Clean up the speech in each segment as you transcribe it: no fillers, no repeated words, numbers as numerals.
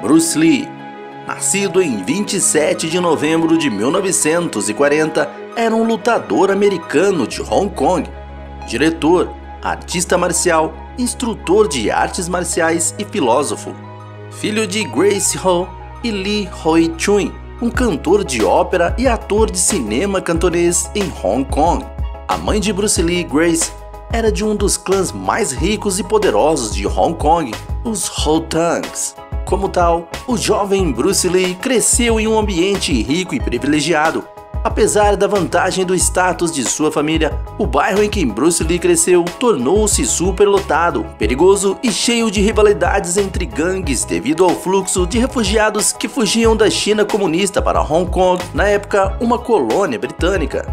Bruce Lee, nascido em 27 de novembro de 1940, era um lutador americano de Hong Kong, diretor, artista marcial, instrutor de artes marciais e filósofo. Filho de Grace Ho e Lee Hoi Chun, um cantor de ópera e ator de cinema cantonês em Hong Kong. A mãe de Bruce Lee, Grace, era de um dos clãs mais ricos e poderosos de Hong Kong, os Ho Tangs. Como tal, o jovem Bruce Lee cresceu em um ambiente rico e privilegiado. Apesar da vantagem do status de sua família, o bairro em que Bruce Lee cresceu tornou-se superlotado, perigoso e cheio de rivalidades entre gangues devido ao fluxo de refugiados que fugiam da China comunista para Hong Kong, na época uma colônia britânica.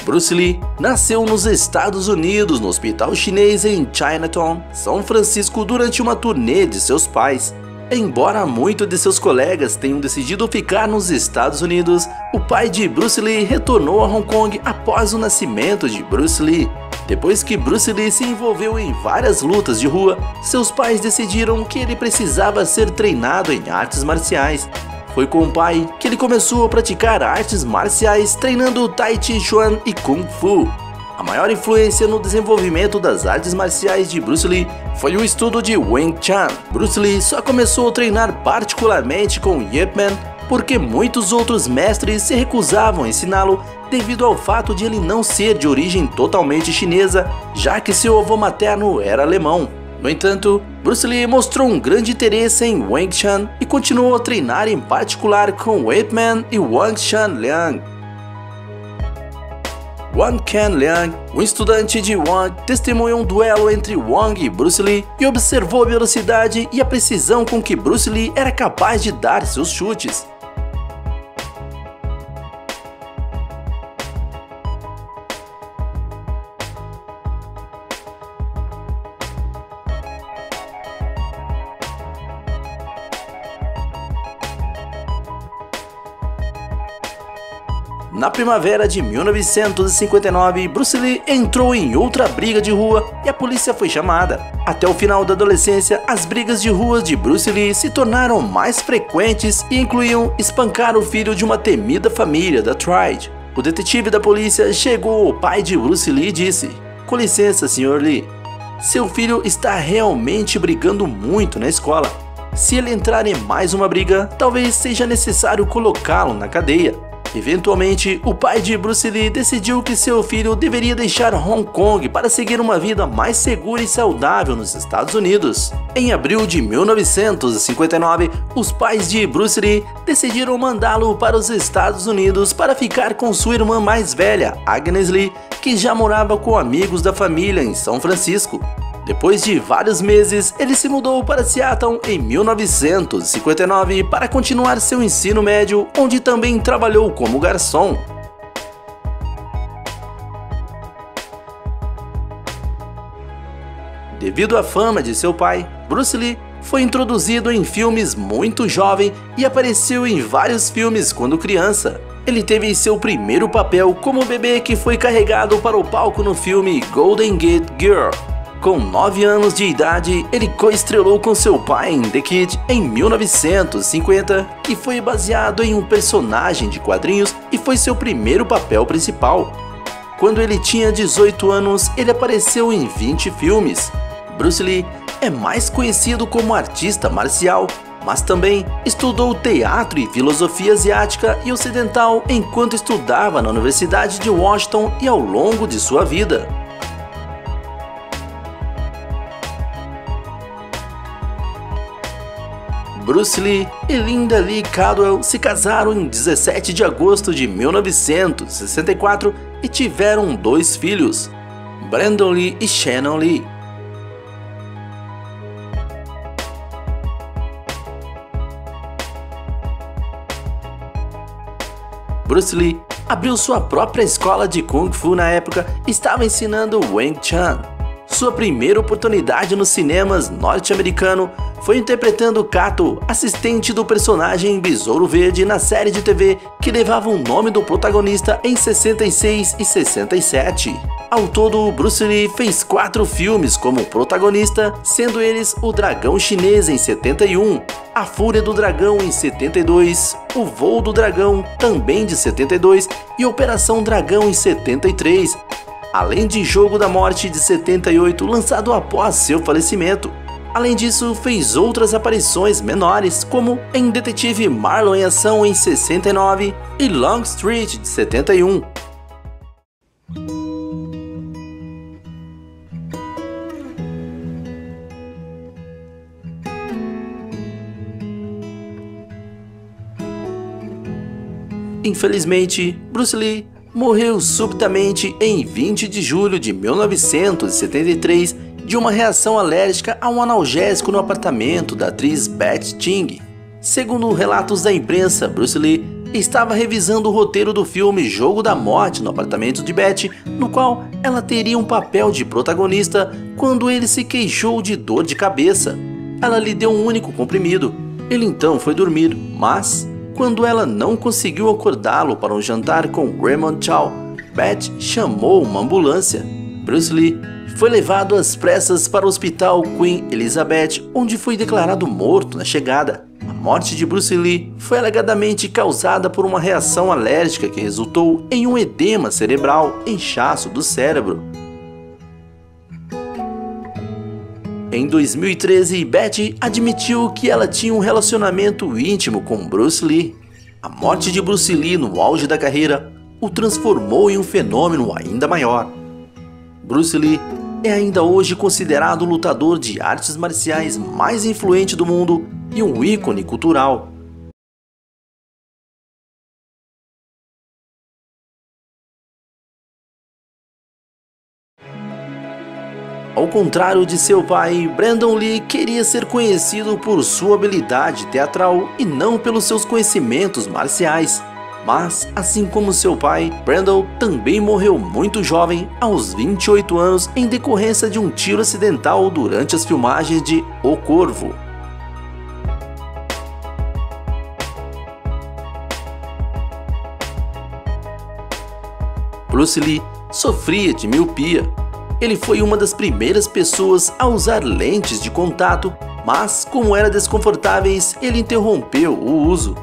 Bruce Lee nasceu nos Estados Unidos, no hospital chinês em Chinatown, São Francisco, durante uma turnê de seus pais. Embora muitos de seus colegas tenham decidido ficar nos Estados Unidos, o pai de Bruce Lee retornou a Hong Kong após o nascimento de Bruce Lee. Depois que Bruce Lee se envolveu em várias lutas de rua, seus pais decidiram que ele precisava ser treinado em artes marciais. Foi com o pai que ele começou a praticar artes marciais, treinando Tai Chi Chuan e Kung Fu. A maior influência no desenvolvimento das artes marciais de Bruce Lee foi o estudo de Wing Chun. Bruce Lee só começou a treinar particularmente com Yip Man porque muitos outros mestres se recusavam a ensiná-lo devido ao fato de ele não ser de origem totalmente chinesa, já que seu avô materno era alemão. No entanto, Bruce Lee mostrou um grande interesse em Wing Chun e continuou a treinar em particular com Ip Man e Wang Shan Liang. Wang Ken Liang, um estudante de Wang, testemunhou um duelo entre Wang e Bruce Lee e observou a velocidade e a precisão com que Bruce Lee era capaz de dar seus chutes. Na primavera de 1959, Bruce Lee entrou em outra briga de rua e a polícia foi chamada. Até o final da adolescência, as brigas de rua de Bruce Lee se tornaram mais frequentes e incluíam espancar o filho de uma temida família da Triad. O detetive da polícia chegou ao pai de Bruce Lee e disse: "Com licença, Sr. Lee, seu filho está realmente brigando muito na escola. Se ele entrar em mais uma briga, talvez seja necessário colocá-lo na cadeia." Eventualmente, o pai de Bruce Lee decidiu que seu filho deveria deixar Hong Kong para seguir uma vida mais segura e saudável nos Estados Unidos. Em abril de 1959, os pais de Bruce Lee decidiram mandá-lo para os Estados Unidos para ficar com sua irmã mais velha, Agnes Lee, que já morava com amigos da família em São Francisco. Depois de vários meses, ele se mudou para Seattle em 1959 para continuar seu ensino médio, onde também trabalhou como garçom. Devido à fama de seu pai, Bruce Lee foi introduzido em filmes muito jovem e apareceu em vários filmes quando criança. Ele teve seu primeiro papel como bebê que foi carregado para o palco no filme Golden Gate Girl. Com 9 anos de idade, ele coestrelou com seu pai em The Kid em 1950, que foi baseado em um personagem de quadrinhos e foi seu primeiro papel principal. Quando ele tinha 18 anos, ele apareceu em 20 filmes. Bruce Lee é mais conhecido como artista marcial, mas também estudou teatro e filosofia asiática e ocidental enquanto estudava na Universidade de Washington e ao longo de sua vida. Bruce Lee e Linda Lee Caldwell se casaram em 17 de agosto de 1964 e tiveram 2 filhos, Brandon Lee e Shannon Lee. Bruce Lee abriu sua própria escola de Kung Fu na época e estava ensinando Wing Chun. Sua primeira oportunidade nos cinemas norte-americanos foi interpretando Kato, assistente do personagem Besouro Verde na série de TV que levava o nome do protagonista em 66 e 67. Ao todo, Bruce Lee fez 4 filmes como protagonista, sendo eles O Dragão Chinês em 71, A Fúria do Dragão em 72, O Voo do Dragão também de 72 e Operação Dragão em 73, além de Jogo da Morte de 78, lançado após seu falecimento. Além disso, fez outras aparições menores, como em Detetive Marlon em Ação em 69 e Long Street de 71. Infelizmente, Bruce Lee morreu subitamente em 20 de julho de 1973 de uma reação alérgica a um analgésico no apartamento da atriz Betty Ting. Segundo relatos da imprensa, Bruce Lee estava revisando o roteiro do filme Jogo da Morte no apartamento de Betty, no qual ela teria um papel de protagonista, quando ele se queixou de dor de cabeça. Ela lhe deu um único comprimido. Ele então foi dormir, mas quando ela não conseguiu acordá-lo para um jantar com Raymond Chow, Betty chamou uma ambulância. Bruce Lee foi levado às pressas para o hospital Queen Elizabeth, onde foi declarado morto na chegada. A morte de Bruce Lee foi alegadamente causada por uma reação alérgica que resultou em um edema cerebral, inchaço do cérebro. Em 2013, Betty admitiu que ela tinha um relacionamento íntimo com Bruce Lee. A morte de Bruce Lee no auge da carreira o transformou em um fenômeno ainda maior. Bruce Lee é ainda hoje considerado o lutador de artes marciais mais influente do mundo e um ícone cultural. Ao contrário de seu pai, Brandon Lee queria ser conhecido por sua habilidade teatral e não pelos seus conhecimentos marciais. Mas, assim como seu pai, Brandon também morreu muito jovem, aos 28 anos, em decorrência de um tiro acidental durante as filmagens de O Corvo. Bruce Lee sofria de miopia. Ele foi uma das primeiras pessoas a usar lentes de contato, mas, como eram desconfortáveis, ele interrompeu o uso.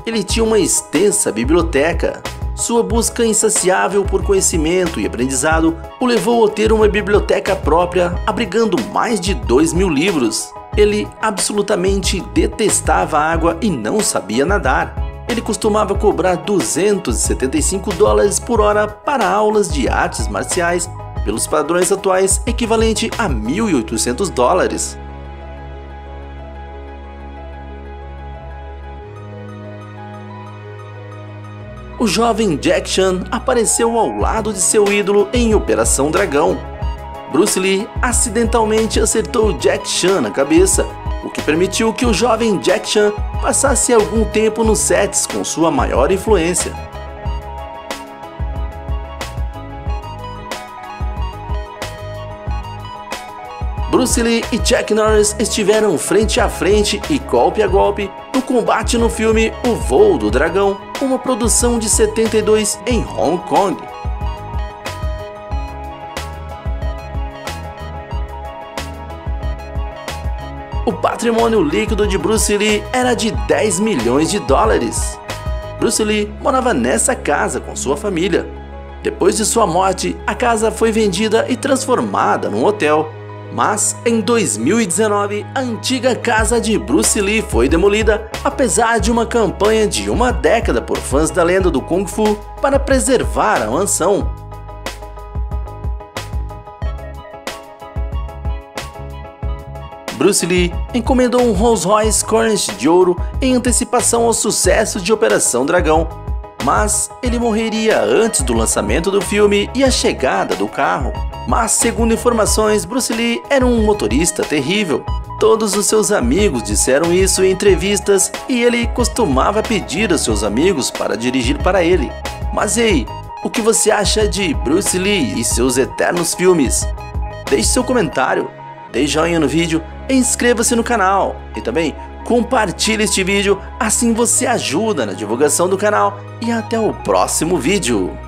Ele tinha uma extensa biblioteca. Sua busca insaciável por conhecimento e aprendizado o levou a ter uma biblioteca própria, abrigando mais de 2.000 livros. Ele absolutamente detestava a água e não sabia nadar. Ele costumava cobrar $275 por hora para aulas de artes marciais, pelos padrões atuais, equivalente a $1.800. O jovem Jack Chan apareceu ao lado de seu ídolo em Operação Dragão. Bruce Lee acidentalmente acertou Jack Chan na cabeça, o que permitiu que o jovem Jack Chan passasse algum tempo nos sets com sua maior influência. Bruce Lee e Chuck Norris estiveram frente a frente e golpe a golpe no combate no filme O Voo do Dragão, uma produção de 72 em Hong Kong. O patrimônio líquido de Bruce Lee era de $10 milhões. Bruce Lee morava nessa casa com sua família. Depois de sua morte, a casa foi vendida e transformada num hotel. Mas, em 2019, a antiga casa de Bruce Lee foi demolida, apesar de uma campanha de uma década por fãs da lenda do Kung Fu para preservar a mansão. Bruce Lee encomendou um Rolls Royce Corniche de ouro em antecipação ao sucesso de Operação Dragão, mas ele morreria antes do lançamento do filme e a chegada do carro. Mas, segundo informações, Bruce Lee era um motorista terrível. Todos os seus amigos disseram isso em entrevistas e ele costumava pedir aos seus amigos para dirigir para ele. Mas ei, o que você acha de Bruce Lee e seus eternos filmes? Deixe seu comentário, dê joinha no vídeo inscreva-se no canal e também compartilhe este vídeo, assim você ajuda na divulgação do canal e até o próximo vídeo.